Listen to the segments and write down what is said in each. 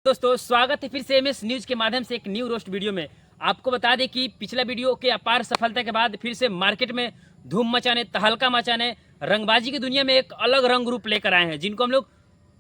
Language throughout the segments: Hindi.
दोस्तों स्वागत है फिर से एमएस न्यूज के माध्यम से एक न्यू रोस्ट वीडियो में। आपको बता दें कि पिछला वीडियो के अपार सफलता के बाद फिर से मार्केट में धूम मचाने, तहलका मचाने, रंगबाजी की दुनिया में एक अलग रंग रूप लेकर आए हैं, जिनको हम लोग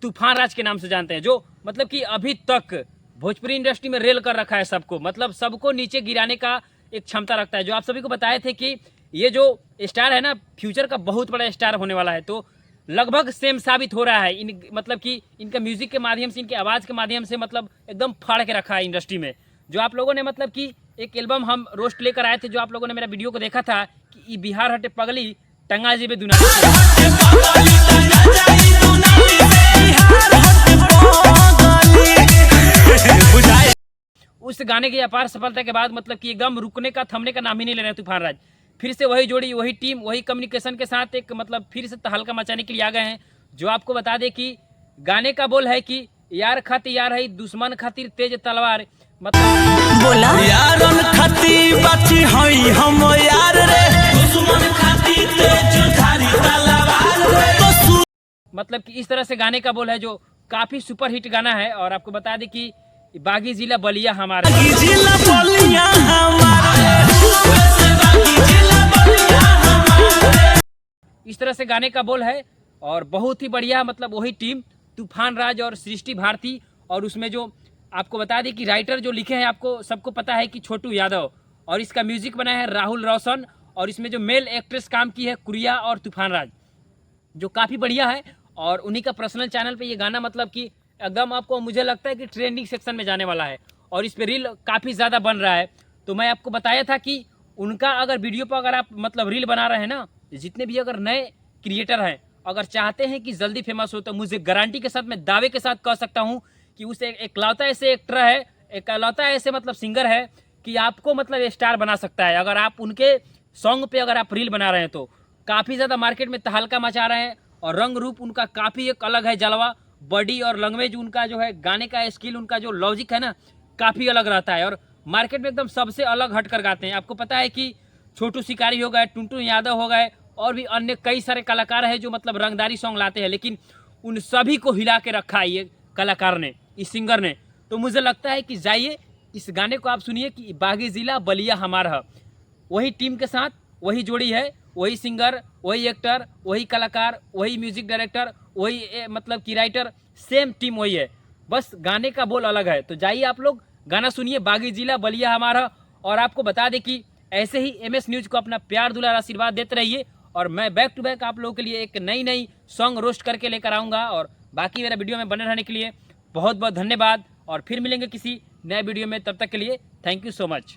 तूफान राज के नाम से जानते हैं। जो मतलब कि अभी तक भोजपुरी इंडस्ट्री में रेल कर रखा है सबको, मतलब सबको नीचे गिराने का एक क्षमता रखता है। जो आप सभी को बताए थे कि ये जो स्टार है ना, फ्यूचर का बहुत बड़ा स्टार होने वाला है, तो लगभग सेम साबित हो रहा है। मतलब कि इनका म्यूजिक के माध्यम से, इनके आवाज़ के माध्यम से मतलब एकदम फाड़ के रखा है इंडस्ट्री में। जो आप लोगों ने मतलब कि एक एल्बम हम रोस्ट लेकर आए थे, जो आप लोगों ने मेरा वीडियो को देखा था कि ई बिहार हटे पगली टंगा जेबे दुना, उस गाने की अपार सफलता के बाद मतलब कि एकदम रुकने का, थमने का नाम ही नहीं ले रहे तूफान राज। फिर से वही जोड़ी, वही टीम, वही कम्युनिकेशन के साथ एक मतलब फिर से तहलका मचाने के लिए आ गए हैं। जो आपको बता दें कि गाने का बोल है कि यार खातिर यार है, दुश्मन खातिर तेज तलवार, मतलब बोला यारन खातिर बाची हई हम यार रे, दुश्मन खातिर तेज धारी तलवार रे। मतलब कि इस तरह से गाने का बोल है, जो काफी सुपर हिट गाना है। और आपको बता दें कि बागी जिला बलिया हमारा, इस तरह से गाने का बोल है। और बहुत ही बढ़िया मतलब वही टीम तूफान राज और सृष्टि भारती। और उसमें जो आपको बता दें कि राइटर जो लिखे हैं, आपको सबको पता है कि छोटू यादव, और इसका म्यूजिक बना है राहुल रोशन। और इसमें जो मेल एक्ट्रेस काम की है कुरिया और तूफान राज, जो काफ़ी बढ़िया है। और उन्हीं का पर्सनल चैनल पे ये गाना मतलब कि एकदम आपको, मुझे लगता है कि ट्रेंडिंग सेक्शन में जाने वाला है। और इस पर रील काफ़ी ज़्यादा बन रहा है। तो मैं आपको बताया था कि उनका अगर वीडियो पर अगर आप मतलब रील बना रहे हैं ना, जितने भी अगर नए क्रिएटर हैं, अगर चाहते हैं कि जल्दी फेमस हो, तो मुझे गारंटी के साथ, मैं दावे के साथ कह सकता हूँ कि उस एकलौता ऐसे एक्टर है, एकलौता ऐसे मतलब सिंगर है कि आपको मतलब स्टार बना सकता है। अगर आप उनके सॉन्ग पे अगर आप रील बना रहे हैं, तो काफ़ी ज़्यादा मार्केट में तहलका मचा रहे हैं। और रंग रूप उनका काफ़ी एक अलग है, जलवा, बॉडी और लैंग्वेज उनका जो है, गाने का स्किल, उनका जो लॉजिक है ना, काफ़ी अलग रहता है। और मार्केट में एकदम सबसे अलग हट कर गाते हैं। आपको पता है कि छोटू शिकारी हो गए, टुनटुन यादव हो गए, और भी अन्य कई सारे कलाकार हैं जो मतलब रंगदारी सॉन्ग लाते हैं, लेकिन उन सभी को हिला के रखा है ये कलाकार ने, इस सिंगर ने। तो मुझे लगता है कि जाइए इस गाने को आप सुनिए कि बागी जिला बलिया हमारा, वही टीम के साथ वही जोड़ी है, वही सिंगर, वही एक्टर, वही कलाकार, वही म्यूजिक डायरेक्टर, वही मतलब कि राइटर, सेम टीम वही है, बस गाने का बोल अलग है। तो जाइए आप लोग गाना सुनिए, बागी जिला बलिया हमारा। और आपको बता दें कि ऐसे ही एमएस न्यूज को अपना प्यार दुलार आशीर्वाद देते रहिए, और मैं बैक टू बैक आप लोगों के लिए एक नई सॉन्ग रोस्ट करके लेकर आऊँगा। और बाकी मेरा वीडियो में बने रहने के लिए बहुत बहुत धन्यवाद, और फिर मिलेंगे किसी नए वीडियो में। तब तक के लिए थैंक यू सो मच।